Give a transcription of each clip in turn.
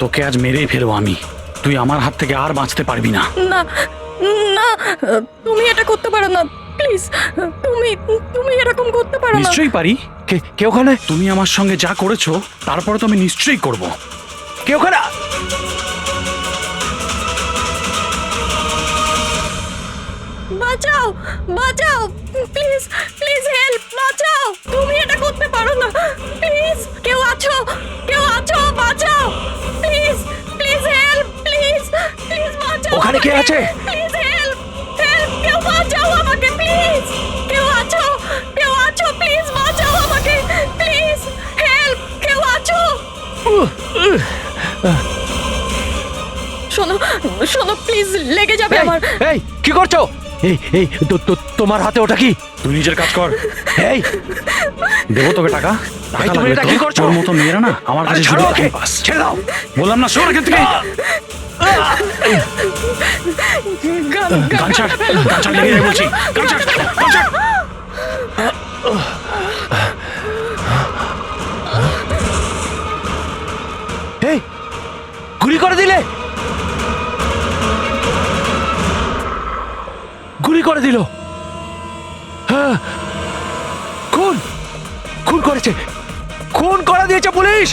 তোকে আজ মেরেই ফেলবো আমি। তুই আমার হাত থেকে আর বাঁচতে পারবি না। না না, তুমি এটা করতে পারো না, প্লিজ। তুমি তুমি এরকম করতে পারো না। নিশ্চয়ই পারি। কে ওখানে? তুমি আমার সঙ্গে যা করেছো তারপরে তো আমি নিশ্চয়ই করব। কে ওখানে? বাঁচাও, বাঁচাও, প্লিজ প্লিজ হেল্প, বাঁচাও। তুমি এটা করতে পারো না, প্লিজ। কেউ আছো? কেউ আছো? বাঁচাও, please please help, please please বাঁচাও। ওখানে কে আছে? প্লিজ হেল্প, হেল্প, কেউ বাঁচাও আমাকে, প্লিজ। কেউ আছো? কেউ আছো? প্লিজ বাঁচাও আমাকে, প্লিজ হেল্প, কেউ আছো? শোনো শোনো, প্লিজ, লেগে যাবে আমার। এই কি করছো? এই তোমার হাতে ওটা কি? তুই নিজের কাজ কর। এই দেবো তোকে টাকা। এই, তুমি এটা কি করছো? তোর মতো মেয়েরা না আমার কাছে ছাড়ো শুধু ওকে, পাস। ছেড়ে দাও। বললাম না, সর এখান থেকে। গান ছাড়, গান ছাড়, লেগে যায় বলছি। গান ছাড়, গান ছাড়। এই গুলি করে দিলে? গুলি করে দিল। হ্যাঁ, খুন খুন করেছে, খুন করে দিয়েছে পুলিশ,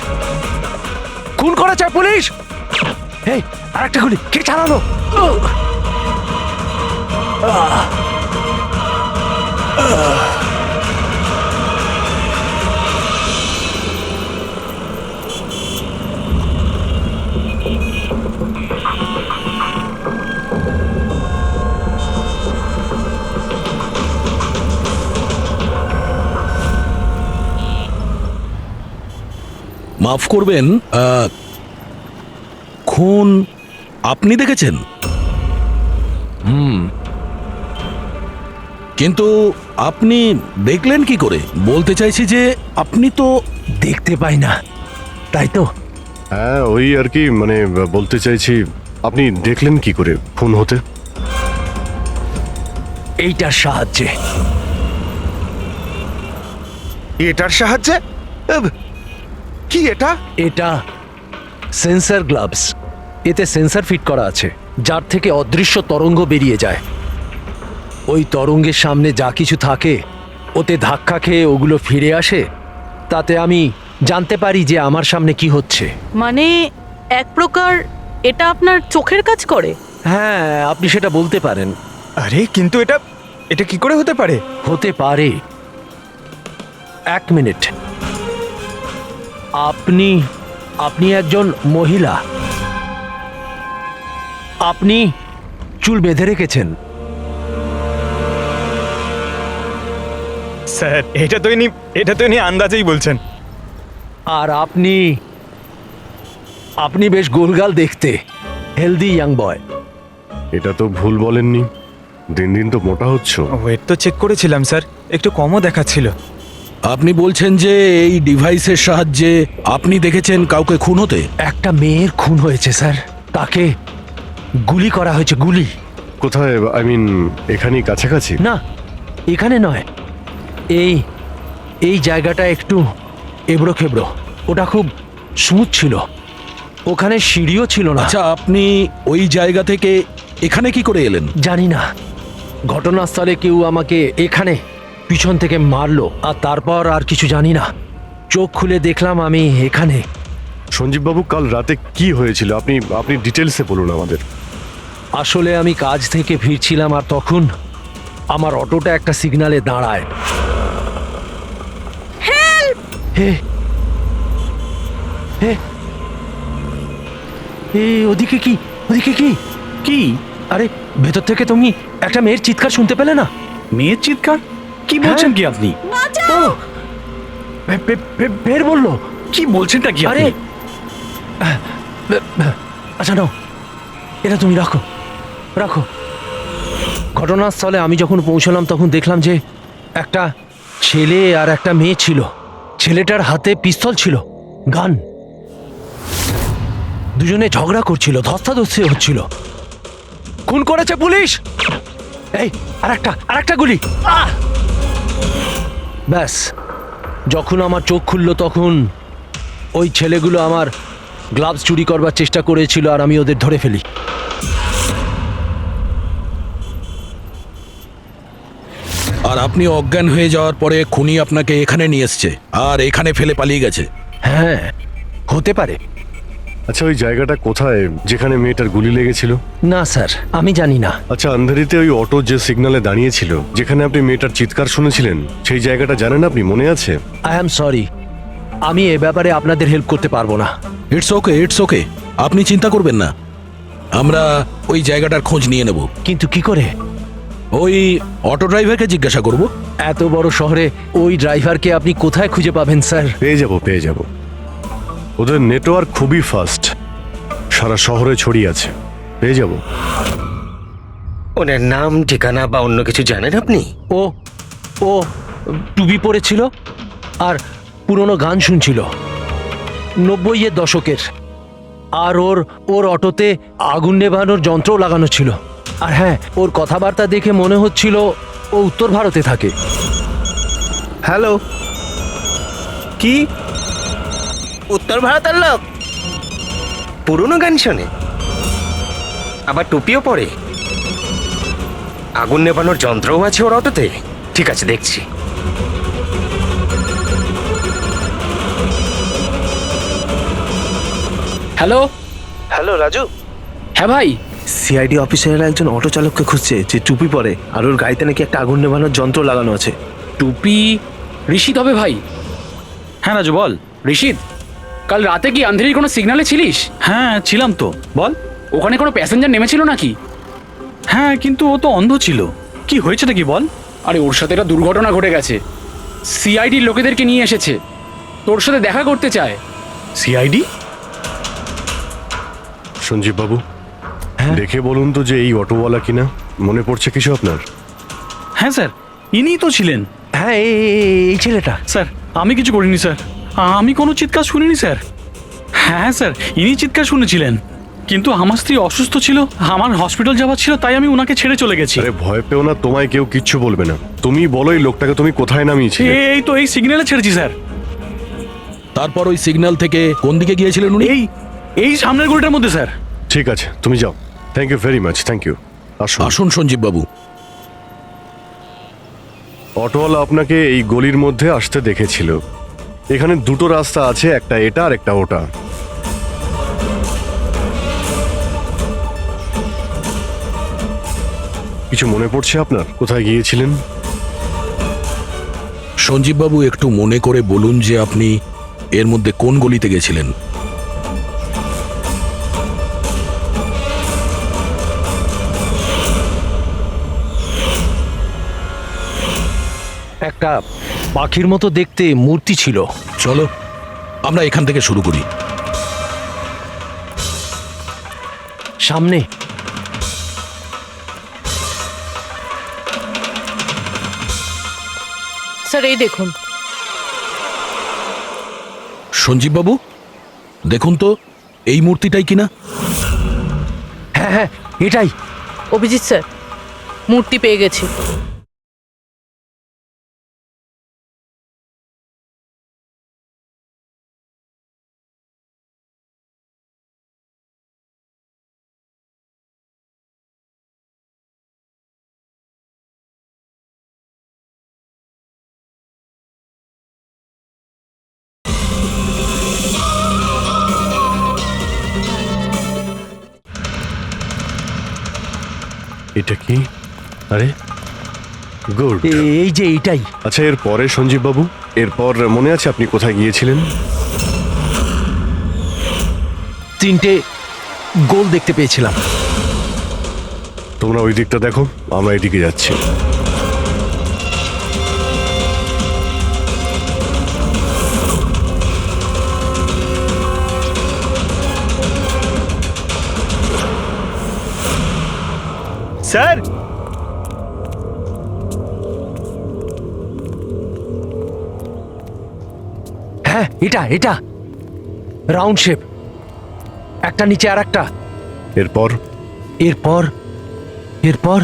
খুন করেছে পুলিশ। এই আরেকটা গুলি কে চালালো? মাফ করবেন, খুন আপনি দেখেছেন? কিন্তু আপনি দেখলেন কি করে? বলতে চাইছি যে আপনি তো দেখতে পাই না, তাই তো? হ্যাঁ, ওই আর কি, মানে বলতে চাইছি আপনি দেখলেন কি করে খুন হতে? এইটার সাহায্যে। এটার সাহায্যে? কি এটা? এটা সেন্সর গ্লাভস। এতে সেন্সর ফিট করা আছে, যার থেকে অদৃশ্য তরঙ্গ বেরিয়ে যায়। ওই তরঙ্গের সামনে যা কিছু থাকে ওতে ধাক্কা খেয়ে ওগুলো ফিরে আসে। তাতে আমি জানতে পারি যে আমার সামনে কি হচ্ছে। মানে এক প্রকার এটা আপনার চোখের কাজ করে? হ্যাঁ, আপনি সেটা বলতে পারেন। আরে কিন্তু এটা এটা কি করে হতে পারে? হতে পারে। এক মিনিট, আপনি একজন মহিলা, আপনি চুল বেঁধে রেখেছেন। স্যার, এটা তো ইনি আন্দাজেই বলছেন। আর আপনি বেশ গোলগাল দেখতে, হেলদি ইয়াং বয়। এটা তো ভুল বলেননি, দিন দিন তো মোটা হচ্ছ। ওয়েট তো চেক করেছিলাম স্যার, একটু কমও দেখাচ্ছিল। আপনি বলছেন যে এই ডিভাইসের সাহায্যে আপনি দেখেছেন কাউকে খুন হতে? একটা মেয়ের খুন হয়েছে স্যার, তাকে গুলি করা হয়েছে, গুলি। কোথায়? আই মিন এখানেই কাছাকাছি? না, এখানে নয়, এই জায়গাটা একটু এবড়ো খেবড়ো। ওটা খুব স্মুথ ছিল, ওখানে সিঁড়িও ছিল না। আচ্ছা, আপনি ওই জায়গা থেকে এখানে কি করে এলেন? জানি না, ঘটনাস্থলে কেউ আমাকে এখানে পিছন থেকে মারলো, আর তারপর আর কিছু জানি না। চোখ খুলে দেখলাম আমি এখানে। সঞ্জীব বাবু, কাল রাতে কি হয়েছিল আপনি ডিটেলসে বলুন আমাদের। আসলে আমি কাজ থেকে ফিরছিলাম, আর তখন আমার অটোটা একটা সিগন্যালে দাঁড়ায়। হে হে হে, ওদিকে কি? ওদিকে কি? কি? আরে ভেতর থেকে তুমি একটা মেয়ের চিৎকার শুনতে পেলে না? মেয়ের চিৎকার? কি বলছেন কি আপনি? ও, বের বললো। কি বলছেনটা কি আরে আপনি? আচ্ছা নাও, এটা তুমি রাখো রাখো। ঘটনাস্থলে আমি যখন পৌঁছলাম তখন দেখলাম যে একটা ছেলে আর একটা মেয়ে ছিল। ছেলেটার হাতে পিস্তল ছিল, গান। দুজনে ঝগড়া করছিল, ধস্তাধস্তি হচ্ছিল। খুন করেছে পুলিশ। এই আরেকটা গুলি। ব্যাস, যখন আমার চোখ খুললো তখন ওই ছেলেগুলো আমার গ্লাভস চুরি করবার চেষ্টা করেছিল আর আমি ওদের ধরে ফেলি। আর আপনি অজ্ঞান হয়ে যাওয়ার পরে খুনি আপনাকে এখানে নিয়ে এসছে আর এখানে ফেলে পালিয়ে গেছে। হ্যাঁ, হতে পারে। আচ্ছা, ওই জায়গাটা কোথায় যেখানে মেয়েটার গুলি লেগেছিল? না স্যার, আমি জানি না। আচ্ছা, আন্ধেরিতে ওই অটো যে সিগন্যালে দাঁড়িয়েছিল, যেখানে আপনি মেয়েটার চিৎকার শুনেছিলেন, সেই জায়গাটা জানেন আপনি? মনে আছে? আই অ্যাম সরি, আমি এ ব্যাপারে আপনাদের হেল্প করতে পারবো না। ইটস ওকে, ইটস ওকে, আপনি চিন্তা করবেন না, আমরা ওই জায়গাটার খোঁজ নিয়ে নেব। কিন্তু কি করে? ওই অটো ড্রাইভারকে জিজ্ঞাসা করব। এত বড় শহরে ওই ড্রাইভারকে আপনি কোথায় খুঁজে পাবেন স্যার? পেয়ে যাব। ওদের নেটওয়ার্ক খুবই ফাস্ট, সারা শহরে ছড়িয়ে আছে, পেয়ে যাব। ওনার নাম, ঠিকানা বা অন্য কিছু জানেন আপনি? ও ও টুপি পরেছিল আর পুরনো গান শুনছিল 90-এর দশকের। আর ওর অটোতে আগুন নেভানোর যন্ত্রও লাগানো ছিল। আর হ্যাঁ, ওর কথাবার্তা দেখে মনে হচ্ছিল ও উত্তর ভারতে থাকে। হ্যালো, কি? উত্তর ভারতের লোক? পুরনো গান শোনে, আবার টুপিও পরে, আগুন নেভানোর যন্ত্রও আছে ওর অটোতে। ঠিক আছে, দেখছি। হ্যালো হ্যালো রাজু, হ্যাঁ ভাই, সিআইডি অফিসারের একজন অটো চালককে খুঁজছে যে টুপি পরে আর ওর গাড়িতে নাকি একটা আগুন নেভানোর যন্ত্র লাগানো আছে। টুপি ঋষিদ হবে ভাই। হ্যাঁ রাজু, বল। ঋষিদ, কাল রাতে কি আন্ধেরির কোনো সিগন্যালে ছিলিস? হ্যাঁ ছিলাম তো, বল। ওখানে কোনো প্যাসেঞ্জার নেমেছিল নাকি? হ্যাঁ, কিন্তু ও তো অন্ধ ছিল। কি হয়েছেটা কি বল? আরে ওর সাথে একটা দুর্ঘটনা ঘটে গেছে। সিআইডির লোকেদেরকে নিয়ে এসেছে, তোর সাথে দেখা করতে চায়। সিআইডি? সঞ্জীব বাবু, হ্যাঁ? দেখে বলুন তো যে এই অটোওয়ালা কিনা। মনে পড়ছে কিছু আপনার? হ্যাঁ স্যার, ইনিই তো ছিলেন। হ্যাঁ, এই ছেলেটা। স্যার, আমি কিছু করিনি স্যার, আমি কোনো চিৎকার শুনিনি স্যার। হ্যাঁ স্যার, ইনি চিৎকার শুনেছিলেন, কিন্তু আমার স্ত্রী অসুস্থ ছিল, আমার হসপিটাল যাওয়ার ছিল, তাই আমি ওনাকে ছেড়ে চলে গেছি। আরে ভয় পেও না, তোমায় কেউ কিচ্ছু বলবে না। তুমি বলো এই লোকটাকে তুমি কোথায় নামিয়েছিলে? এই তো এই সিগন্যালে ছেড়েছি স্যার। তারপর ওই সিগন্যাল থেকে কোন দিকে গিয়েছিলেন উনি? এই সামনের গলিটার মধ্যে স্যার। ঠিক আছে, তুমি যাও। Thank you very much, thank you. আসুন। আসুন সঞ্জীব বাবু। অটোওয়ালা আপনাকে এই গলির মধ্যে আসতে দেখেছিল। এখানে দুটো রাস্তা আছে, একটা এটা আর একটা ওটা। কিছু মনে পড়ছে আপনার কোথায় গিয়েছিলেন? সঞ্জীব বাবু, একটু মনে করে বলুন যে আপনি এর মধ্যে কোন গলিতে গেছিলেন? একটা পাখির মতো দেখতে মূর্তি ছিল। চলো আমরা এখান থেকে শুরু করি। সামনে স্যার এই দেখুন। সঞ্জীব বাবু, দেখুন তো এই মূর্তিটাই কিনা। হ্যাঁ হ্যাঁ, এটাই। অভিজিৎ স্যার, মূর্তি পেয়ে গেছি। এটা কি? আরে গুড। এই যে এইটাই। আচ্ছা, এর পরে সঞ্জীব বাবু, এরপর মনে আছে আপনি কোথায় গিয়েছিলেন? 3টে গোল দেখতে পেয়েছিলাম। তোমরা ওই দিকটা দেখো, আমরা এদিকে যাচ্ছি। স্যার, হ্যাঁ, এটা রাউন্ড শেপ, একটা নিচে আর একটা। এরপর এরপর এরপর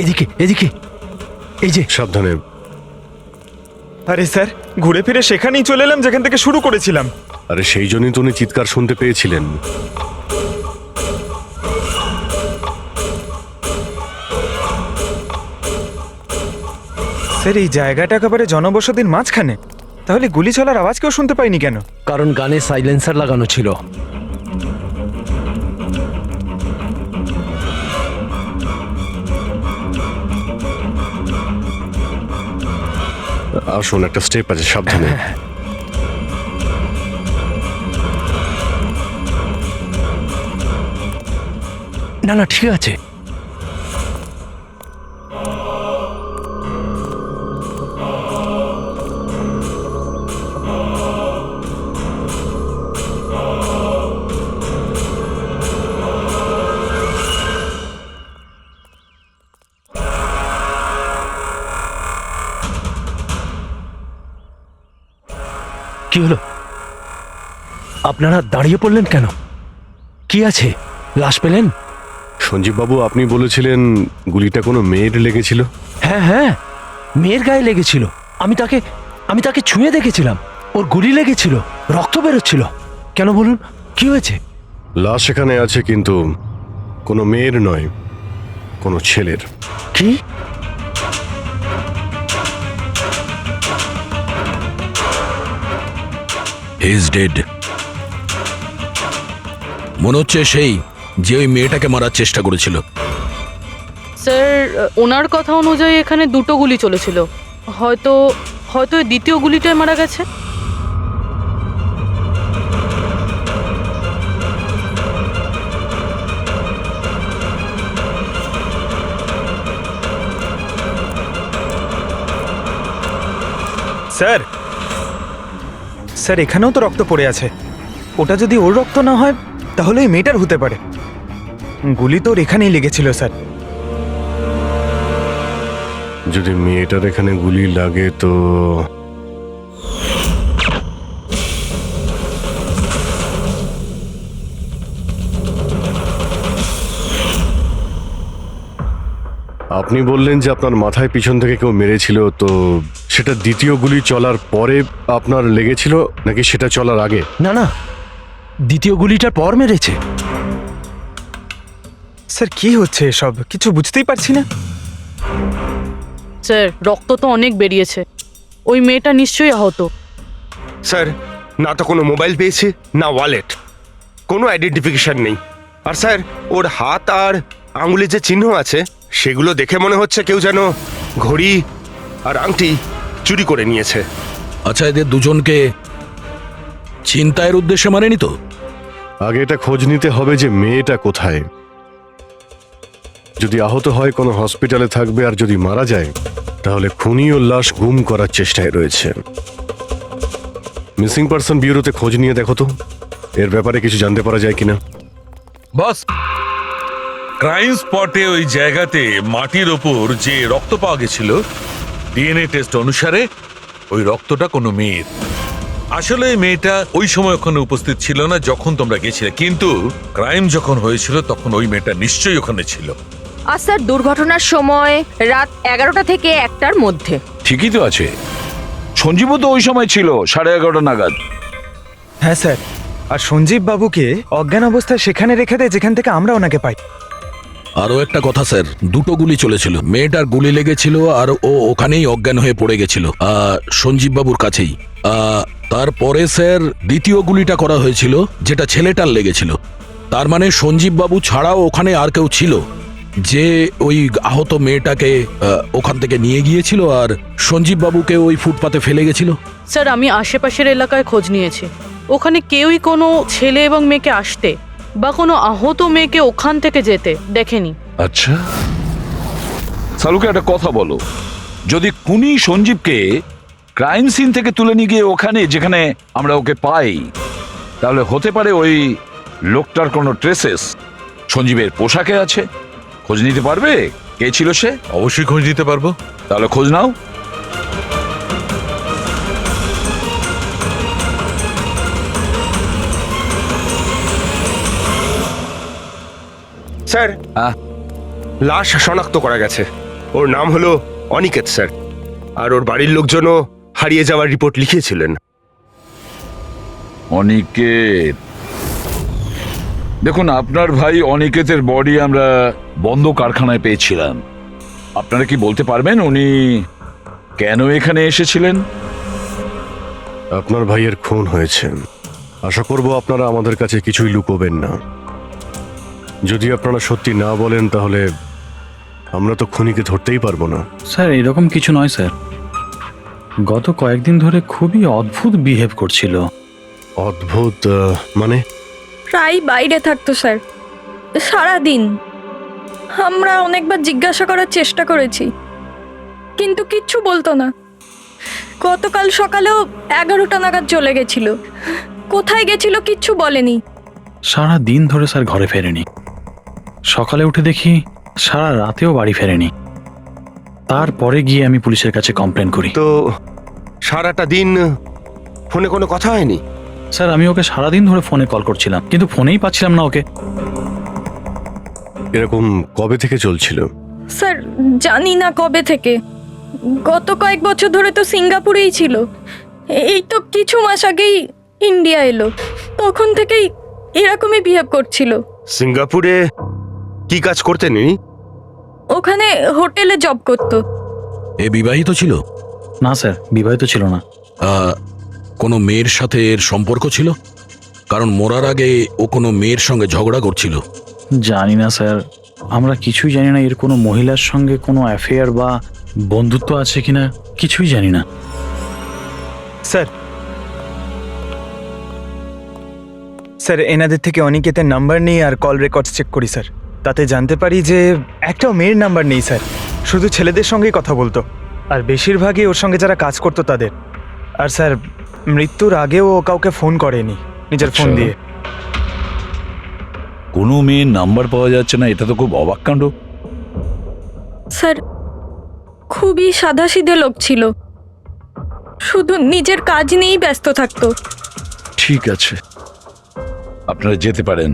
এদিকে এদিকে, এই যে। সাবধানে। আরে স্যার, ঘুরে ফিরে সেখানেই চলে এলাম যেখান থেকে শুরু করেছিলাম। আরে সেই জন্যই তো উনি চিৎকার শুনতে পেয়েছিলেন। স্যার, এই জায়গাটা একেবারে জনবসতির মাঝখানে, তাহলে গুলি চলার আওয়াজ কেউ শুনতে পাইনি কেন? কারণ গানে সাইলেন্সার লাগানো ছিল। আসুন, একটা স্টেপ আছে, সাবধানে। না না, ঠিক আছে। কি হলো? আপনারা দাঁড়িয়ে পড়লেন কেন? কি আছে? লাশ পেলেন? সঞ্জীব বাবু, আপনি বলেছিলেন গুলিটা কোনো মেয়ের লেগেছিল। হ্যাঁ হ্যাঁ, মেয়ের গায়ে লেগেছিল। আমি তাকে ছুঁয়ে দেখেছিলাম। ওর গুলি লেগেছিল, রক্ত বেরোচ্ছিল। কেন বলুন, কি হয়েছে? লাশ এখানে আছে, কিন্তু কোনো মেয়ের নয়, কোনো ছেলের। কি? He is dead. মনে হচ্ছে সেই যে ওই মেয়েটাকে মারার চেষ্টা করেছিল। স্যার, ওনার কথা অনুযায়ী এখানে দুটো গুলি চলেছিল। হয়তো হয়তো এই দ্বিতীয় গুলিটায় মারা গেছে। স্যার, স্যার, এখানেও তো রক্ত পড়ে আছে। ওটা যদি ওর রক্ত না হয় তাহলে ওই মেয়েটার হতে পারে। গুলি তো ওর এখানেই লেগেছিল স্যার। যদি মেয়েটার এখানে গুলি লাগে তো আপনি বললেন যে আপনার মাথায় পিছন থেকে কেউ মেরেছিল, তো সেটা দ্বিতীয় গুলি চলার পরে আপনার লেগেছিল নাকি সেটা চলার আগে? না না, দ্বিতীয় গুলিটার পর মেরেছে। স্যার, কি হচ্ছে এসব? কিছু বুঝতেই পারছি না। স্যার, রক্ত তো অনেক বেরিয়েছে। ওই মেয়েটা নিশ্চয়ই আহত। স্যার, না তো কোনো মোবাইল পেয়েছি, না ওয়ালেট, কোনো আইডেন্টিফিকেশন নেই। আর স্যার, ওর হাত আর আঙুলে যে চিহ্ন আছে সেগুলো দেখে মনে হচ্ছে কেউ যেন ঘড়ি আর আংটি চুরি করে নিয়েছে। আচ্ছা, এদের দুজনকে চিন্তায়ের উদ্দেশ্যে মারেনি তো? আগে এটা খোঁজ নিতে হবে যে মেয়েটা কোথায়। যদি আহত হয় কোনো হসপিটালে থাকবে, আর যদি মারা যায় তাহলে খুনি ও লাশ গুম করার চেষ্টায় রয়েছে। মিসিং পারসন ব্যুরোতে খোঁজ নিয়ে দেখো তো এর ব্যাপারে কিছু জানতে পারা যায় কিনা। বস, ক্রাইম স্পটে ওই জায়গাতে মাটির ওপর যে রক্ত পাওয়া গেছিল, ডিএনএ টেস্ট অনুসারে ওই রক্তটা কোনো মেয়ের। আসলে এই মেয়েটা ওই সময় ওখানে উপস্থিত ছিল না যখন তোমরা গেছিলে, কিন্তু ক্রাইম যখন হয়েছিল তখন ওই মেয়েটা নিশ্চয়ই ওখানে ছিল। আর স্যার, দুর্ঘটনার সময় রাত 11টা থেকে 1টার মধ্যে। ঠিকই তো আছে, সঞ্জীবও তো ওই সময় ছিল 11:30 নাগাদ। হ্যাঁ স্যার, আর সঞ্জীব বাবুকে অজ্ঞান অবস্থায় সেখানে রেখে দেয় যেখান থেকে আমরা ওনাকে পাই। আরও একটা কথা স্যার, দুটো গুলি চলেছিল। মেয়েটার গুলি লেগেছিল আর ও ওখানেই অজ্ঞান হয়ে পড়ে গেছিল সঞ্জীব বাবুর কাছেই। তারপরে স্যার দ্বিতীয় গুলিটা করা হয়েছিল যেটা ছেলেটার লেগেছিল। তার মানে সঞ্জীব বাবু ছাড়াও ওখানে আর কেউ ছিল যে ওই আহত মেয়েটাকে ওখান থেকে নিয়ে গিয়েছিল আর সঞ্জীব বাবুকে ওই ফুটপাতে ফেলে গেছিল। স্যার, আমি আশেপাশের এলাকায় খোঁজ নিয়েছি। ওখানে কেউই কোনো ছেলে এবং মেয়েকে আসতে বা কোনো আহত মেয়েকে ওখান থেকে যেতে দেখেনি। আচ্ছা, সালুকে একটা কথা বলো, যদি খুনি সঞ্জীবকে ক্রাইম সিন থেকে তুলে নিয়ে গিয়ে ওখানে যেখানে আমরা ওকে পাই, তাহলে হতে পারে ওই লোকটার কোনো ট্রেসেস সঞ্জীবের পোশাকে আছে। খোঁজ নিতে পারবে কে ছিল সে? অবশ্যই খোঁজ নিতে পারবো। তাহলে খোঁজ নাও। স্যার, হ্যাঁ, লাশ শনাক্ত করা গেছে। ওর নাম হলো অনিকেত স্যার, আর ওর বাড়ির লোকজনও হারিয়ে যাওয়ার রিপোর্ট লিখিয়েছিলেন। অনিকেত, দেখুন আপনার ভাই অনিকেতের বডি আমরা বন্ধ কারখানায় পেয়েছিলাম। আপনারা কি বলতে পারবেন উনি কেন এখানে এসেছিলেন? আপনার ভাইয়ের খুন হয়েছে, আশা করব আপনারা আমাদের কাছে কিছুই লুকোবেন না। যদি আপনারা সত্যি না বলেন তাহলে আমরা তো খুনিকে ধরতেই পারবো না। স্যার এরকম কিছু নয় স্যার, গত কয়েকদিন ধরে খুবই অদ্ভুত বিহেভ করছিল। অদ্ভুত মানে? প্রায় বাইরে থাকতো স্যার, সারাদিন। আমরা অনেকবার জিজ্ঞাসা করার চেষ্টা করেছি, কিন্তু কিচ্ছু বলতো না। গতকাল সকালেও 11টা নাগাদ চলে গেছিল। কোথায় গেছিল কিচ্ছু বলেনি। সারা দিন ধরে স্যার ঘরে ফেরেনি। সকালে উঠে দেখি সারা রাতেও বাড়ি ফেরেনি। তারপরে গিয়ে আমি পুলিশের কাছে কমপ্লেন করি। তো সারাটা দিন ফোনে কোনো কথা হয়নি? স্যার আমি ওকে সারাদিন ধরে ফোনে কল করছিলাম, কিন্তু ফোনেই পাচ্ছিলাম না ওকে। এরকম কবে থেকে চলছিল? স্যার জানি না কবে থেকে, গত কয়েক বছর ধরে তো সিঙ্গাপুরেই ছিল। এই তো কিছু মাস আগেই ইন্ডিয়া এলো, তখন থেকেই এরকমই বিহেভ করছিল। সিঙ্গাপুরে কি কাজ করতেন ইনি? ওখানে হোটেলে জব করতো। এ বিবাহিত ছিল? না স্যার, বিবাহিত ছিল না। কোনো মেয়ের সাথে এর সম্পর্ক ছিল? কারণ মরার আগে ও কোনো মেয়ের সঙ্গে ঝগড়া করছিল। জানি না স্যার, আমরা কিছুই জানি না এর কোনো মহিলার সঙ্গে কোনো অ্যাফেয়ার বা বন্ধুত্ব আছে কিনা, কিছুই জানি না। স্যার স্যার এনাদের থেকে অনিকেতের নাম্বার নিয়ে আর কল রেকর্ডস চেক করি স্যার। তাতে জানতে পারি যে একটাও মেয়ের নাম্বার নেই স্যার, শুধু ছেলেদের সঙ্গেই কথা বলতো, আর বেশিরভাগই ওর সঙ্গে যারা কাজ করতো তাদের। আর স্যার মৃত্যুর আগেও ও কাউকে ফোন করেনি নিজের ফোন দিয়ে। কোনো মেয়ের নাম্বার পাওয়া যাচ্ছে না, এটা তো খুব অবাক কাণ্ড। স্যার খুবই সাদাসিধে লোক ছিল, শুধু নিজের কাজ নিয়েই ব্যস্ত থাকতো। ঠিক আছে, আপনারা যেতে পারেন।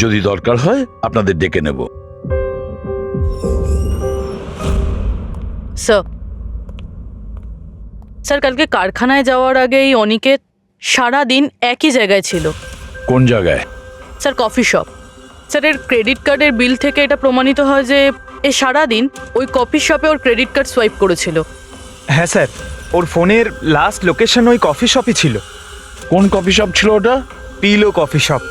যদি দরকার হয় আপনাদের ডেকে নেব। স্যার কালকে কারখানায় যাওয়ার আগে এই অনিকেত সারাদিন একই জায়গায় ছিল। কোন জায়গায়? Sir coffee shop. স্যার এর ক্রেডিট কার্ডের বিল থেকে এটা প্রমাণিত হয় যে এ সারাদিন ওই কফি শপে ওর ক্রেডিট কার্ড সোয়াইপ করেছিল। হ্যাঁ স্যার, ওর ফোনের লাস্ট লোকেশন ওই কফি শপই ছিল। কোন কফি শপ ছিল ওটা? Pillow coffee shop.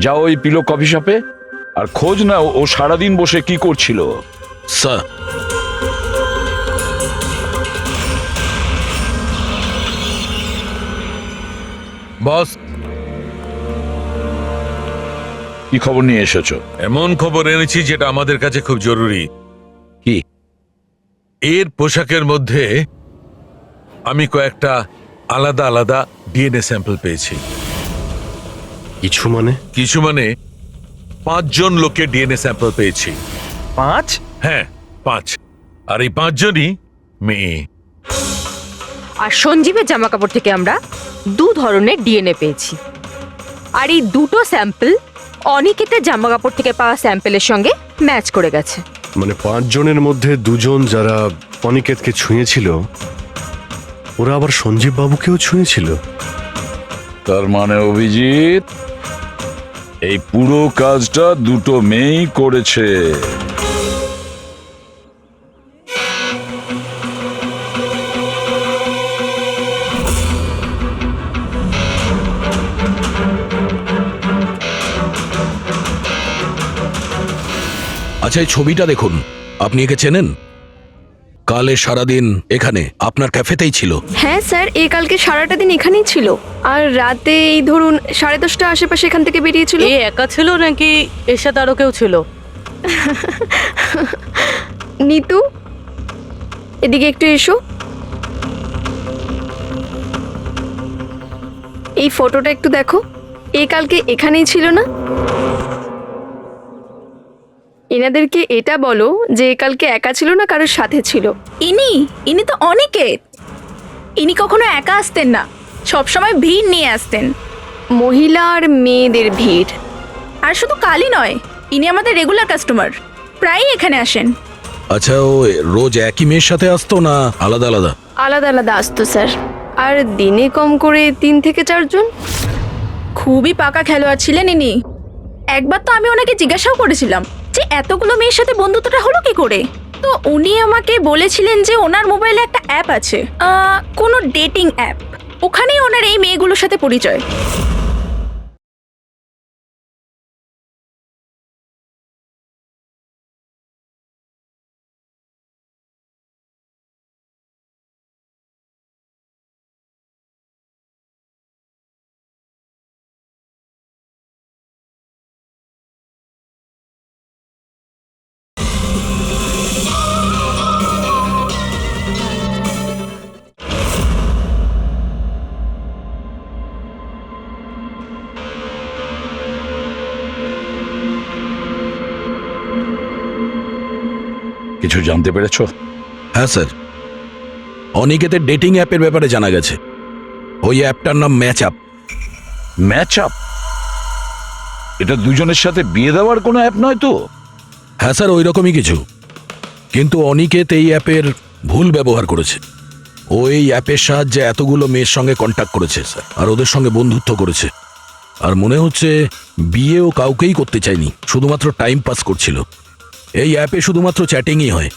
যাও ওই পিলো কফি শপে আর খোঁজ না ও সারাদিন বসে কি করছিল। স্যার বস, কি খবর নিয়ে এসেছো? এমন খবর এনেছি যেটা আমাদের কাছে খুব জরুরি। কি? এর পোশাকের মধ্যে আমি কয়েকটা আলাদা আলাদা ডিএনএ স্যাম্পল পেয়েছি। কিছু মানে? কিছু মানে 5 জন লোকের ডিএনএ স্যাম্পল পেয়েছি। 5? হ্যাঁ 5, আর এই 5 জনই মেয়ে। আর সঞ্জীবের জামা কাপড় থেকে আমরা 2 ধরনের ডিএনএ পেয়েছি, আর এই দুটো স্যাম্পল অনিকেতের জামা কাপড় থেকে পাওয়া স্যাম্পলের সঙ্গে ম্যাচ করে গেছে। মানে 5 জনের মধ্যে 2 জন যারা অনিকেতকে ছুঁয়েছিল, ওরা আবার সঞ্জীব বাবুকেও ছুঁয়েছিল। তার মানে অভিজিৎ এই পুরো কাজটা দুটো মেয়েই করেছে। আচ্ছা এই ছবিটা দেখুন, আপনি একে চেনেন? কালে সারাদিন এখানে আপনার ক্যাফেতেই ছিল। হ্যাঁ স্যার, এই কালকে সারাটা দিন এখানেই ছিল, আর রাতে এই ধরুন 10:30 আশেপাশে এখান থেকে বেরিয়েছিল। এ একা ছিল নাকি এর সাথে আরো কেউ ছিল? নিতু, এদিকে একটু এসো। এই ফটোটা একটু দেখো, এই কালকে এখানেই ছিল না? এনাদেরকে এটা বলো যে কালকে একা ছিল না, কারোর সাথে ছিল। ইনি তো অনিকেত। ইনি কখনো একা আসতেন না, সবসময় ভিড় নিয়ে আসতেন। মহিলা আর মেয়েদের ভিড়। আর শুধু কালই নয়, ইনি আমাদের রেগুলার কাস্টমার, প্রায়ই এখানে আসেন। আচ্ছা, ও রোজ একই মেয়ের সাথে আসতো না আলাদা আলাদা? আলাদা আলাদা আসতো স্যার, আর দিনে কম করে 3 থেকে 4 জন। খুবই পাকা খেলোয়াড় ছিলেন ইনি। একবার তো আমি ওনাকে জিজ্ঞাসাও করেছিলাম যে এতগুলো মেয়ের সাথে বন্ধুত্বটা হলো কি করে। তো উনি আমাকে বলেছিলেন যে ওনার মোবাইলে একটা অ্যাপ আছে, কোনো ডেটিং অ্যাপ, ওখানেই ওনার এই মেয়েগুলোর সাথে পরিচয়। কিছু জানতে পেরেছো? হ্যাঁ স্যার, অনিকেতের ডেটিং অ্যাপের ব্যাপারে জানা গেছে। ওই অ্যাপটার নাম ম্যাচ আপ। Match up? এটা দুজনের সাথে বিয়ে দেওয়ার কোনো অ্যাপ নয় তো? হ্যাঁ স্যার, ওই রকমই কিছু। কিন্তু অনিকেত এই অ্যাপের ভুল ব্যবহার করেছে। ও এই অ্যাপের সাহায্যে এতগুলো মেয়ের সঙ্গে কন্ট্যাক্ট করেছে স্যার, আর ওদের সঙ্গে বন্ধুত্ব করেছে। আর মনে হচ্ছে বিয়েও কাউকেই করতে চায়নি, শুধুমাত্র টাইম পাস করছিল। এই অ্যাপে শুধুমাত্র চ্যাটিংই হয়,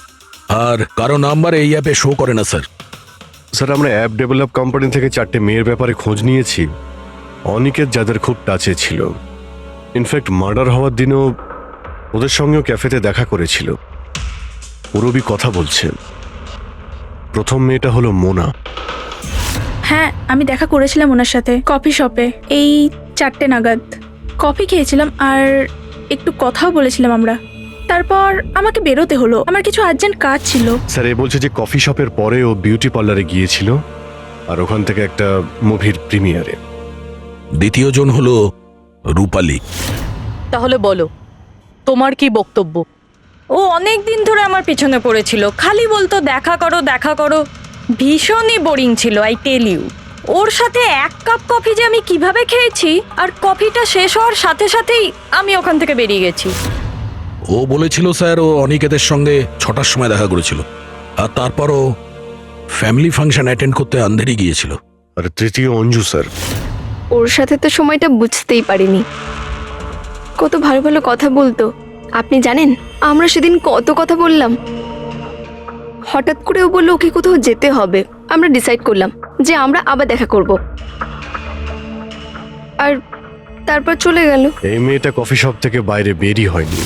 আর কারো নাম্বার এই অ্যাপে শো করে না স্যার। স্যার, আমরা অ্যাপ ডেভেলপ কোম্পানি থেকে 4টে মেয়ের ব্যাপারে খোঁজ নিয়েছি, অনিকেত যাদের খুব টাচে ছিল। ইনফ্যাক্ট মার্ডার হওয়ার দিনও ওদের সঙ্গেও ক্যাফেতে দেখা করেছিল। পুরবি কথা বলছেন। প্রথম মেয়েটা হলো মোনা। হ্যাঁ, আমি দেখা করেছিলাম ওনার সাথে কফি শপে এই 4টে নাগাদ। কফি খেয়েছিলাম আর একটু কথাও বলেছিলাম আমরা। তারপর আমাকে বেরোতে হলো, আমার কিছু আর্জেন্ট কাজ ছিল। স্যার, এ বলছে যে কফি শপের পরে ও বিউটি পার্লারে গিয়েছিল, আর ওখান থেকে একটা মুভির প্রিমিয়ারে। দ্বিতীয় জন হলো রূপালী। তাহলে বলো, তোমার কি বক্তব্য? ও অনেক দিন ধরে আমার পিছনে পড়েছিল, খালি বলতো দেখা করো দেখা করো। ভীষণই বোরিং ছিল, আই টেল ইউ। ওর সাথে 1 কাপ কফি যে আমি কিভাবে খেয়েছি, আর কফিটা শেষ হওয়ার সাথে সাথেই আমি ওখান থেকে বেরিয়ে গেছি। ও বলেছিল স্যার ও অনিকেতের সঙ্গে 6টার সময় দেখা করেছিল, আর তারপরও ফ্যামিলি ফাংশন অ্যাটেন্ড করতে আন্ধেরি গিয়েছিল। আর তৃতীয় অঞ্জু স্যার। ওর সাথে তো সময়টা বুঝতেই পারিনি, কত ভালো ভালো কথা বলতো। আপনি জানেন আমরা সেদিন কত কথা বললাম। হঠাৎ করে ও বললো ওকে কোথাও যেতে হবে। আমরা ডিসাইড করলাম যে আমরা আবার দেখা করব, আর তারপর চলে গেল। এই মেয়েটা কফি শপ থেকে বাইরে বেরই হয়নি।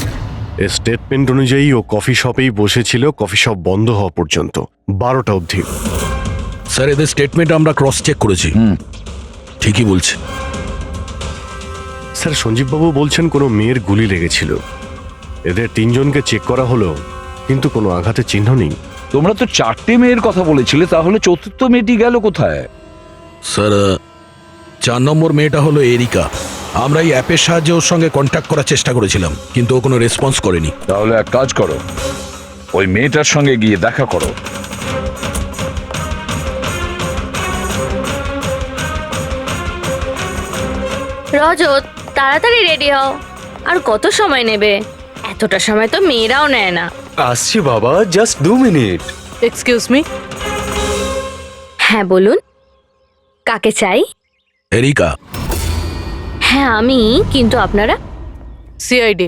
এর স্টেটমেন্ট অনুযায়ী ও কফি শপেই বসেছিল কফি শপ বন্ধ হওয়া পর্যন্ত, 12টা অবধি। স্যার, এদের স্টেটমেন্ট আমরা ক্রস চেক করেছি, ঠিকই বলছে। স্যার, সঞ্জীববাবু বলছেন কোনো মেয়ের গুলি লেগেছিল। এদের 3 জনকে চেক করা হলো, কিন্তু কোনো আঘাতের চিহ্ন নেই। তোমরা তো 4টে মেয়ের কথা বলেছিলে, তাহলে চতুর্থ মেয়েটি গেল কোথায়? স্যার, 4 নম্বর মেয়েটা হলো এরিকা। আমরা এই অ্যাপের সাহায্যে ওর সঙ্গে কন্ট্যাক্ট করার চেষ্টা করেছিলাম, কিন্তু ও কোনো রেসপন্স করেনি। তাহলে এক কাজ করো, ওই মেয়েটার সঙ্গে গিয়ে দেখা করো। রজত, তাড়াতাড়ি রেডি হও। আর কত সময় নেবে? এতটা সময় তো মেয়েরাও নেয় না। আসছি বাবা, জাস্ট 2 মিনিট। Excuse me. হ্যাঁ বলুন, কাকে চাই? এরিকা। হ্যাঁ আমি, কিন্তু আপনারা? সিআইডি।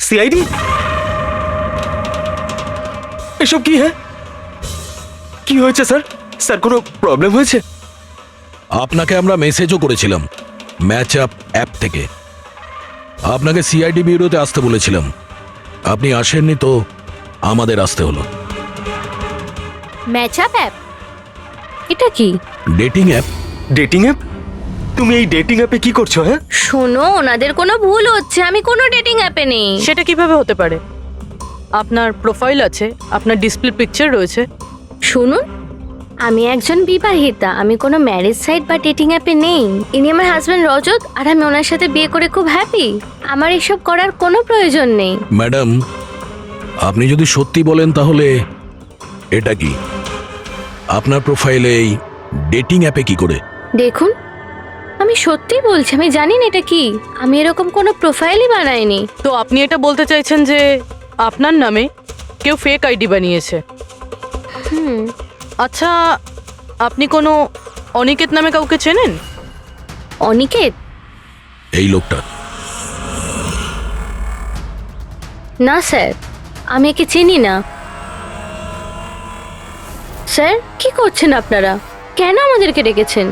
সিআইডি? এসব কি? হ্যাঁ, কি হয়েছে স্যার? স্যার, কোনো প্রবলেম হয়েছে? আপনাকে আমরা মেসেজও করেছিলাম ম্যাচ আপ অ্যাপ থেকে। আপনাকে সিআইডি ব্যুরোতে আসতে বলেছিলাম, আপনি আসেননি, তো আমাদের আসতে হলো। Match up app? এটা কি? Dating app. Dating app? তুমি এই ডেটিং অ্যাপে কি করছো? হ্যাঁ শোনো, ওনাদের কোনো ভুল হচ্ছে, আমি কোনো ডেটিং অ্যাপে নেই। সেটা কিভাবে হতে পারে? আপনার প্রোফাইল আছে, আপনার ডিসপ্লে পিকচার রয়েছে। শুনুন, আমি একজন বিবাহিতা, আমি কোনো ম্যারেজ সাইট বা ডেটিং অ্যাপে নেই। ইনি আমার হাজব্যান্ড রজত, আর আমি ওনার সাথে বিয়ে করে খুব হ্যাপি। আমার এসব করার কোনো প্রয়োজন নেই। ম্যাডাম, আপনি যদি সত্যি বলেন তাহলে এটা কি? আপনার প্রোফাইলে এই ডেটিং অ্যাপে কি করে? দেখুন, আমি সত্যি বলছি, আমি জানি না এটা কি। আমি এরকম কোনো প্রোফাইলই বানাইনি। তো আপনি এটা বলতে চাইছেন যে আপনার নামে কেউ ফেক আইডি বানিয়েছে। আচ্ছা, আপনি কোনো অনিকেত নামে কাউকে চেনেন? অনিকেত? এই লোকটা। না স্যার, আমি একে চিনি না। স্যার, কি করছেন আপনারা? কেন আমাদেরকে ডেকেছেন?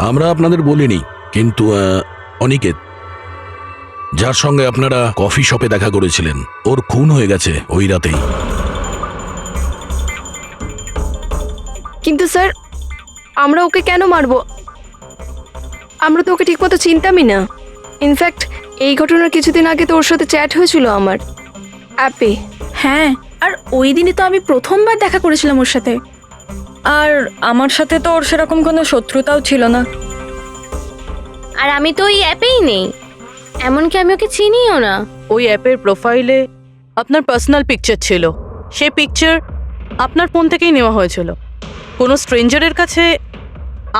আমরা আপনাদের বলিনি, কিন্তু অনিকেত, যার সঙ্গে আপনারা কফি শপে দেখা করেছিলেন, ওর খুন হয়ে গেছে ওই রাতেই। কিন্তু স্যার, আমরা ওকে কেন মারবো? আমরা তো ওকে ঠিকমতো চিনতামই না। ইনফ্যাক্ট এই ঘটনার কিছুদিন আগে তো ওর সাথে চ্যাট হয়েছিল আমার অ্যাপে। হ্যাঁ, আর ওই দিনই তো আমি প্রথমবার দেখা করেছিলাম ওর সাথে। আর আমার সাথে তো ওর সেরকম কোনো শত্রুতাও ছিল না। আর আমি তো ওই অ্যাপেই নেই, এমনকি আমি ওকে চিনিও না। ওই অ্যাপের প্রোফাইলে আপনার পার্সোনাল পিকচার ছিল। সেই পিকচার আপনার ফোন থেকেই নেওয়া হয়েছিল। কোনো স্ট্রেঞ্জারের কাছে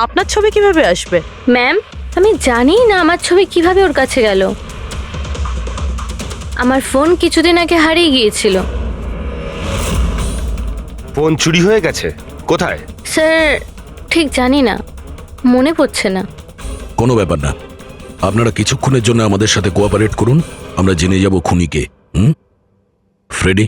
আপনার ছবি কিভাবে আসবে? ম্যাম, আমি জানি না আমার ছবি কিভাবে ওর কাছে গেল। আমার ফোন কিছুদিন আগে হারিয়ে গিয়েছিল। ফোন চুরি হয়ে গেছে? কোথায়? স্যার, ঠিক জানি না, মনে পড়ছে না। কোনো ব্যাপার না, আপনারা কিছুক্ষণের জন্য আমাদের সাথে কোঅপারেট করুন, আমরা জেনে যাব খুনিকে। ফ্রেডি?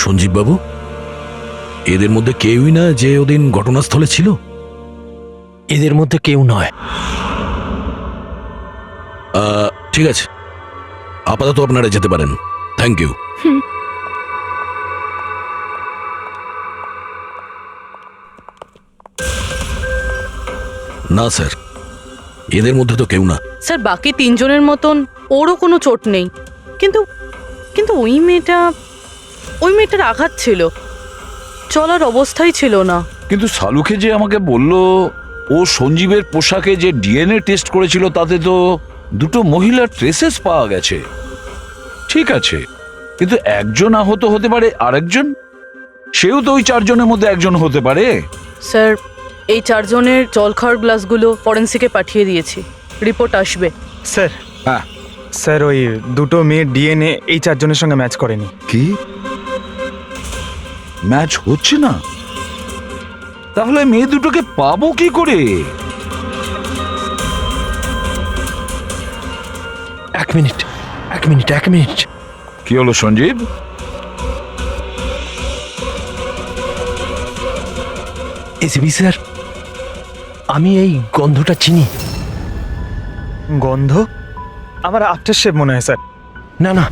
সঞ্জীব বাবু, এদের মধ্যে কেউই না যে ওদিন ঘটনাস্থলে ছিল? এদের মধ্যে কেউ নয়। ঠিক আছে, আপাতত আপনারা যেতে পারেন। Thank you. না স্যার, এদের মধ্যে তো কেউ না। স্যার, বাকি তিনজনের মতন ওরও কোনো চোট নেই, কিন্তু কিন্তু ওই মেয়েটার আঘাত ছিল, চলার অবস্থাই ছিল না। কিন্তু সালুকে যে আমাকে বলল ও সঞ্জীবের পোশাকে যে ডিএনএ টেস্ট করেছিল তাতে তো দুটো মহিলার ট্রেসেস পাওয়া গেছে। ঠিক আছে, কিন্তু একজন আহত হতে পারে, আরেকজন সেও তো ওই চারজনের মধ্যে একজন হতে পারে। স্যার, এই চারজনের জল খাওয়ার গ্লাসগুলো ফরেন্সিকে পাঠিয়ে দিয়েছি, রিপোর্ট আসবে। স্যার, হ্যাঁ স্যার, ওই দুটো মেয়ের ডিএনএ এই চারজনের সঙ্গে ম্যাচ করেনি। কি ম্যাচ হচ্ছে না? তাহলে মেয়ে দুটোকে পাবো কি করে? এক মিনিট। কি হলো সঞ্জীব? এসিবি স্যার, আমি এই গন্ধটা চিনি। গন্ধ? আমার আফটার শেভ মনে হয় স্যার। না না,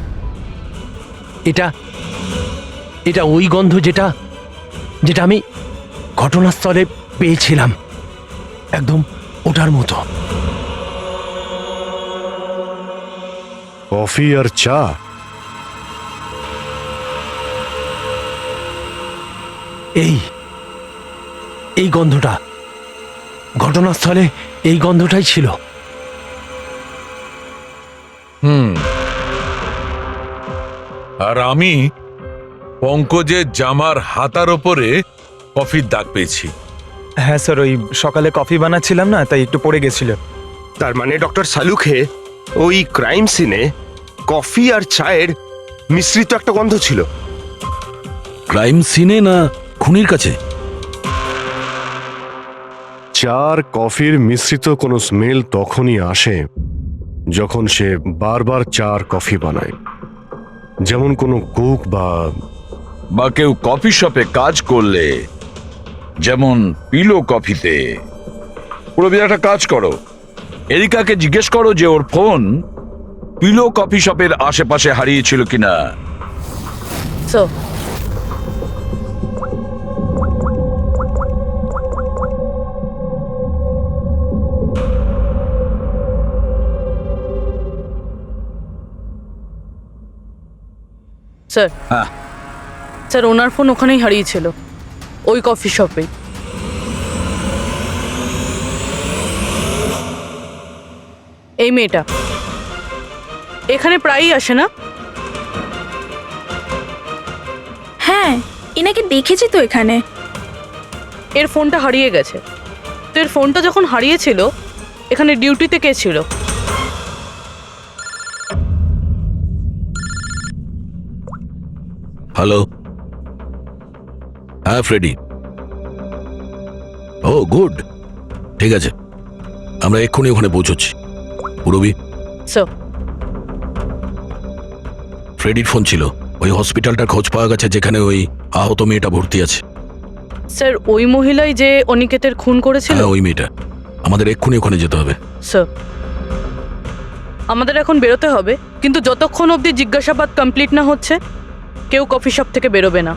এটা ওই গন্ধ যেটা আমি ঘটনাস্থলে পেয়েছিলাম, একদম ওটার মতো। কফি আর চা? এই গন্ধটা ঘটনাস্থলে, এই গন্ধটাই ছিল। আর আমি পঙ্কজের জামার হাতার ওপরে কফির দাগ পেয়েছি। হ্যাঁ স্যার, ওই সকালে কফি বানাচ্ছিলাম না, তাই একটু পড়ে গেছিল। তার মানে ডক্টর সালুখে ওই ক্রাইম সিনে কফি আর চায়ের মিশ্রিত একটা গন্ধ ছিল। ক্রাইম সিনে না খুনির কাছে? চার কফির মিশ্রিত কোনো স্মেল তখনই আসে যখন সে বারবার চার কফি বানায়, যেমন কোনো কুক বা কেউ কফি শপে কাজ করলে, যেমন পিলো কফিতে। পুরবি একটা কাজ করো, এরিকাকে জিজ্ঞেস করো যে ওর ফোন পিলো কফি শপের আশেপাশে হারিয়েছিল কিনা। স্যার, স্যার হ্যাঁ, স্যার ওনার ফোন ওখানেই হারিয়েছিল, ওই কফি শপে। এই মেয়েটা এখানে প্রায়ই আসে না? হ্যাঁ, এনাকে দেখেছি তো এখানে। এর ফোনটা হারিয়ে গেছে। তো এর ফোনটা যখন হারিয়েছিল, এখানে ডিউটিতে কে ছিল? হ্যালো, হ্যাঁ ফ্রেডি। ও গুড, ঠিক আছে, আমরা এক্ষুনি ওখানে পৌঁছচ্ছি। পুরবি, স্যার, ফ্রেডির ফোন ছিল। ওই হসপিটালটার খোঁজ পাওয়া গেছে যেখানে ওই আহত মেয়েটা ভর্তি আছে। স্যার ওই মহিলাই যে অনিকেতের খুন করেছিল? হ্যাঁ, ওই মেয়েটা। আমাদের এক্ষুনি ওখানে যেতে হবে। স্যার, আমাদের এখন বেরোতে হবে, কিন্তু যতক্ষণ অবধি জিজ্ঞাসাবাদ কমপ্লিট না হচ্ছে কেউ কফি শপ থেকে বেরোবে না।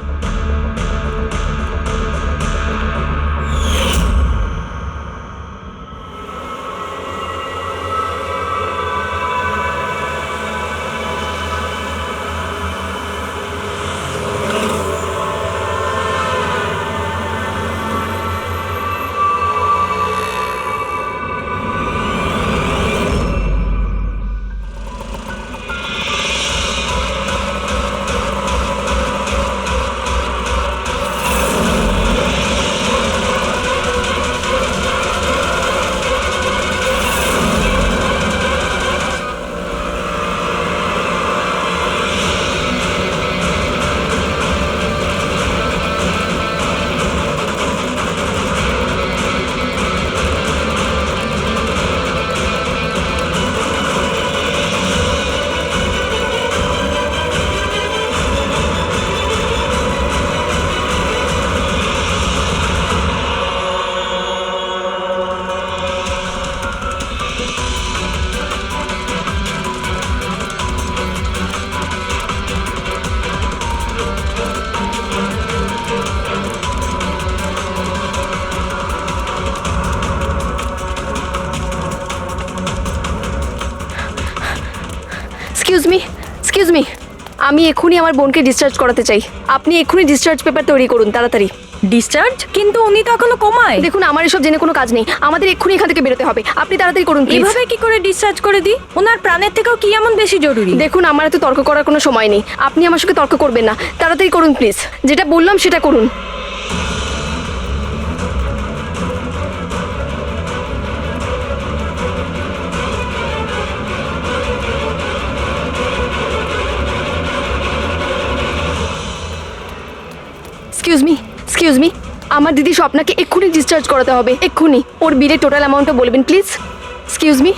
এক্সকিউজ মি, আমি এক্ষুনি আমার বোনকে ডিসচার্জ করাতে চাই। আপনি এক্ষুনি ডিসচার্জ পেপার তৈরি করুন, তাড়াতাড়ি। ডিসচার্জ? কিন্তু উনি তো এখনো কোমায়। দেখুন, আমার এসব জেনে কোনো কাজ নেই, আমাদের এক্ষুনি এখান থেকে বেরোতে হবে। আপনি তাড়াতাড়ি করুন প্লিজ। এভাবে কি করে ডিসচার্জ করে দিই? ওনার প্রাণের থেকেও কি এমন বেশি জরুরি? দেখুন, আমার এত তর্ক করার কোনো সময় নেই, আপনি আমার সঙ্গে তর্ক করবেন না। তাড়াতাড়ি করুন প্লিজ, যেটা বললাম সেটা করুন। এক্সকিউজ মি, আমার দিদি স্বপ্নাকে এক্ষুনি ডিসচার্জ করাতে হবে, এক্ষুনি। ওর বিলের টোটাল অ্যামাউন্টটা বলবেন প্লিজ। Excuse me.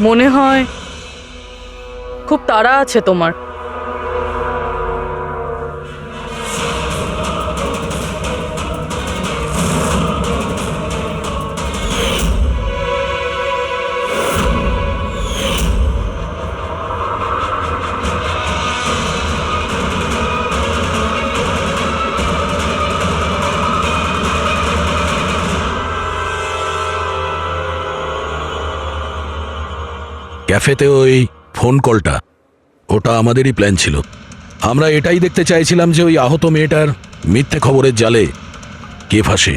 মনে হয় খুব তাড়া আছে তোমার। ক্যাফেতে ওই ফোন কলটা, ওটা আমাদেরই প্ল্যান ছিল। আমরা এটাই দেখতে চাইছিলাম যে ওই আহত মেয়েটার মিথ্যে খবরের জালে কে ফাঁসে।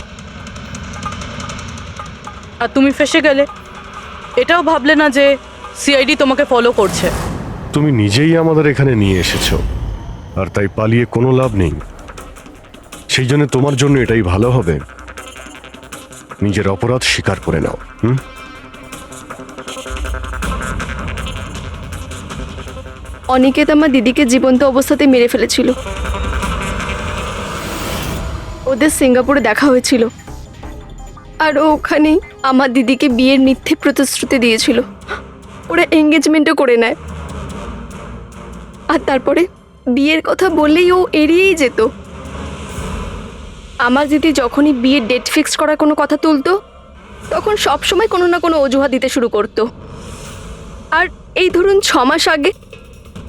আর তুমি ফেসে গেলে। এটাও ভাবলে না যে সিআইডি তোমাকে ফলো করছে? তুমি নিজেই আমাদের এখানে নিয়ে এসেছো, আর তাই পালিয়ে কোনো লাভ নেই। সেই জন্য তোমার জন্য এটাই ভালো হবে নিজের অপরাধ স্বীকার করে নাও। অনিকেত আমার দিদিকে জীবন্ত অবস্থাতে মেরে ফেলেছিল। ওদের সিঙ্গাপুরে দেখা হয়েছিল, আর ও ওখানেই আমার দিদিকে বিয়ের মিথ্যে প্রতিশ্রুতি দিয়েছিল। ওরা এঙ্গেজমেন্টও করে নেয়, আর তারপরে বিয়ের কথা বললেই ও এড়িয়েই যেত। আমার দিদি যখনই বিয়ের ডেট ফিক্স করার কোনো কথা তুলতো, তখন সবসময় কোনো না কোনো অজুহাত দিতে শুরু করতো। আর এই ধরুন 6 মাস আগে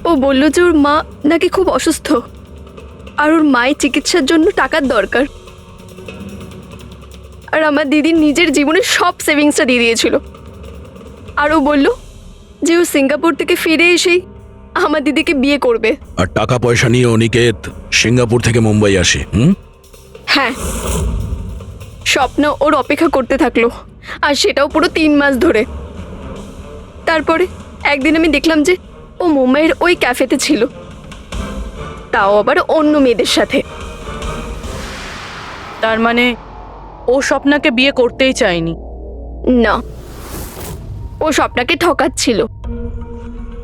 ও বলল যে ওর মা নাকি খুব অসুস্থ, আর ওর মায়ের চিকিৎসার জন্য টাকার দরকার। আর আমার দিদির নিজের জীবনের সব সেভিংসটা দিয়ে দিয়েছিল। আর ও বলল যে ও সিঙ্গাপুর থেকে ফিরে এসেই আমার দিদিকে বিয়ে করবে। আর টাকা পয়সা নিয়ে অনিকেত সিঙ্গাপুর থেকে মুম্বাই আসে। হ্যাঁ, স্বপ্ন ওর অপেক্ষা করতে থাকলো, আর সেটাও পুরো 3 মাস ধরে। তারপরে একদিন আমি দেখলাম যে ও মুম্বাইয়ের ওই ক্যাফেতে ছিল, তাও আবার অন্য মেয়েদের সাথে। তার মানে ও স্বপ্নাকে বিয়ে করতেই চায়নি? না, ও স্বপ্নাকে ঠকাচ্ছিল।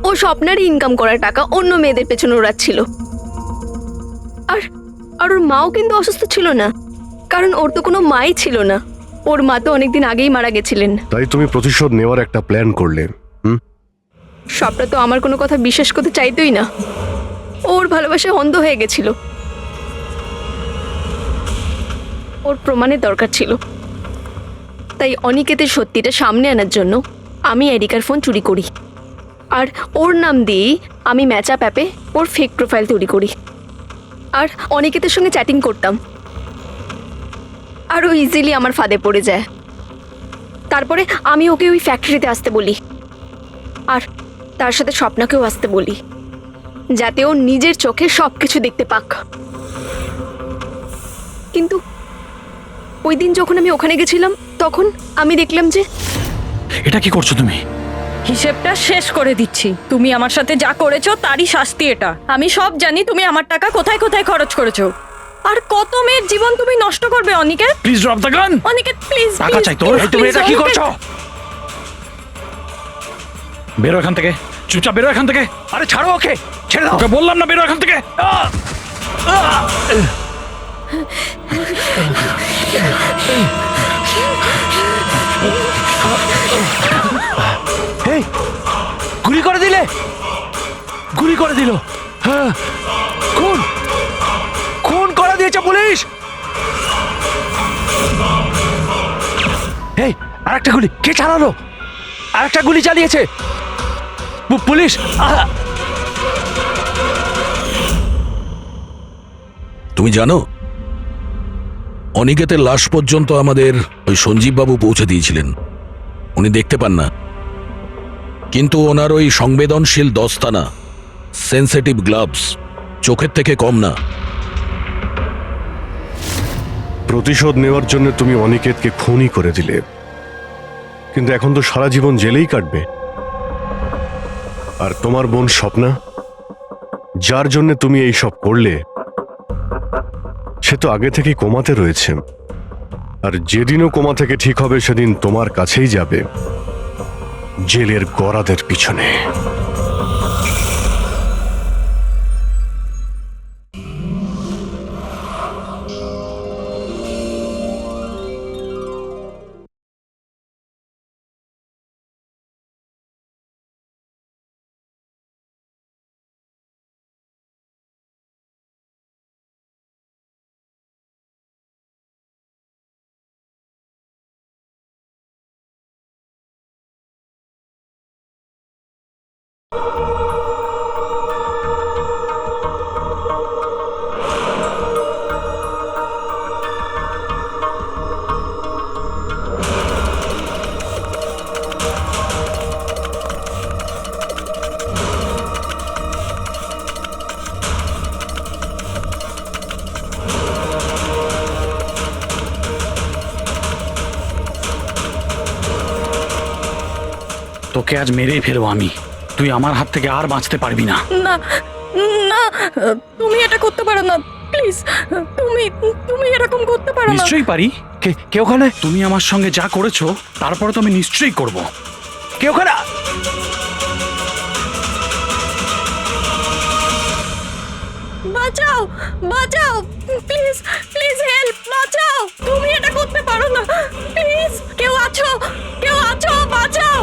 ও স্বপ্নার ইনকাম করা টাকা অন্য মেয়েদের পেছনে ওড়াচ্ছিল। আর আর ওর মাও কিন্তু অসুস্থ ছিল না, কারণ ওর তো কোনো মাই ছিল না। ওর মা তো অনেকদিন আগেই মারা গেছিলেন। তাই তুমি প্রতিশোধ নেওয়ার একটা প্ল্যান করলে। স্বপ্না তো আমার কোনো কথা বিশ্বাস করতে চাইতোই না। ওর ভালোবাসা অন্ধ হয়ে গেছিল। ওর প্রমাণের দরকার ছিল। তাই অনিকেতের সত্যিটা সামনে আনার জন্য আমি এরিকার ফোন চুরি করি, আর ওর নাম দিয়েই আমি ম্যাচআপ অ্যাপে ওর ফেক প্রোফাইল তৈরি করি, আর অনিকেতের সঙ্গে চ্যাটিং করতাম। আর ও ইজিলি আমার ফাঁদে পড়ে যায়। তারপরে আমি ওকে ওই ফ্যাক্টরিতে আসতে বলি, আর তার সাথে স্বপ্নাকেও আসতে বলি, যাতে ও নিজের চোখে সব কিছু দেখতে পাক। কিন্তু ওই দিন যখন আমি ওখানে গেছিলাম, তখন আমি দেখলাম যে... এটা কি করছো তুমি? হিসেবটা শেষ করে দিচ্ছি। তুমি আমার সাথে যা করেছো তারই শাস্তি এটা। আমি সব জানি তুমি আমার টাকা কোথায় কোথায় খরচ করেছো, আর কত মেয়ের জীবন তুমি নষ্ট করবে। Aniket, please drop the gun. Aniket please, টাকা চাই তোর? তুমি এটা কি করছো? বেরো এখান থেকে, চুপচাপ বেরো এখান থেকে। আরে ছাড়ো ওকে, ছেড়ে দাও। ওকে বললাম না বেরো এখান থেকে। এই, গুলি করে দিলে, গুলি করে দিল। হ্যাঁ, খুন খুন করে দিয়েছে পুলিশ। এই, আরেকটা গুলি কে চালালো? আরেকটা গুলি চালিয়েছে পুলিশ। তুমি জানো অনিকেতের লাশ পর্যন্ত আমাদের ওই সঞ্জীব বাবু পৌঁছে দিয়েছিলেন। উনি দেখতে পান না, কিন্তু ওনার ওই সংবেদনশীল দস্তানা, সেন্সিটিভ গ্লাভস চোখের থেকে কম না। প্রতিশোধ নেওয়ার জন্য তুমি অনিকেতকে খুনই করে দিলে, কিন্তু এখন তো সারা জীবন জেলেই কাটবে। আর তোমার বোন স্বপ্না, যার জন্য তুমি এই সব করলে, সে তো আগে থেকেই কোমাতে রয়েছে। আর যেদিনও কোমা থেকে ঠিক হবে, সেদিন তোমার কাছেই যাবে, জেলের গরাদের পিছনে। তোকে আজ মেরেই ফেলবো আমি। তুই আমার হাত থেকে আর বাঁচতে পারবি না। না না, তুমি এটা করতে পারো না, প্লিজ। তুমি তুমি এরকম করতে পারো না। নিশ্চয়ই পারি। কে ওখানে? তুমি আমার সঙ্গে যা করেছো তারপরে তো আমি নিশ্চয়ই করব। কে ওখানে? বাঁচাও, বাঁচাও, প্লিজ, প্লিজ হেল্প, বাঁচাও। তুমি এটা করতে পারো না, প্লিজ। কেউ আছো, কেউ আছো, বাঁচাও,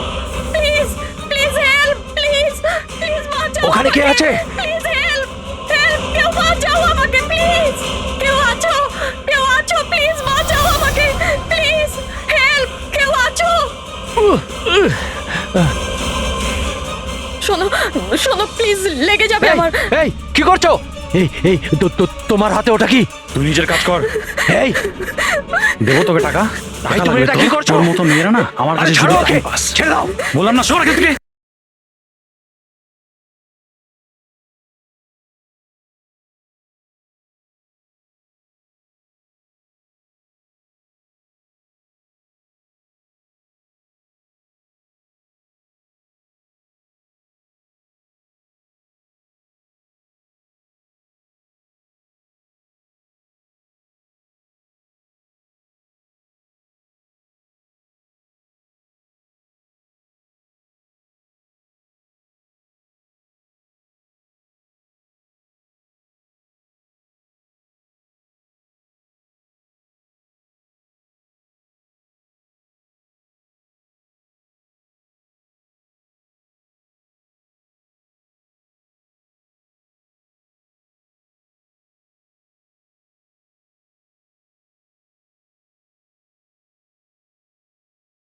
please, please help, please, please বাঁচাও। ওখানে কে আছে? প্লিজ হেল্প, হেল্প, কেউ বাঁচাও আমাকে, প্লিজ। কেউ আছো, কেউ আছো, প্লিজ বাঁচাও আমাকে, প্লিজ, হেল্প, কেউ আছো? শোনো, শোনো, প্লিজ, লেগে যাবে আমার। এই কি করছো? এই তোমার হাতে ওটা কি? তুই নিজের কাজ কর। এই দেবো তোকে টাকা। তুমি এটা কি করছো? তোর মতো মেয়েরা না আমার কাছে ছাড়ো শুধু ওকে, পাস। ছেড়ে দাও। বললাম না সর এখান থেকে।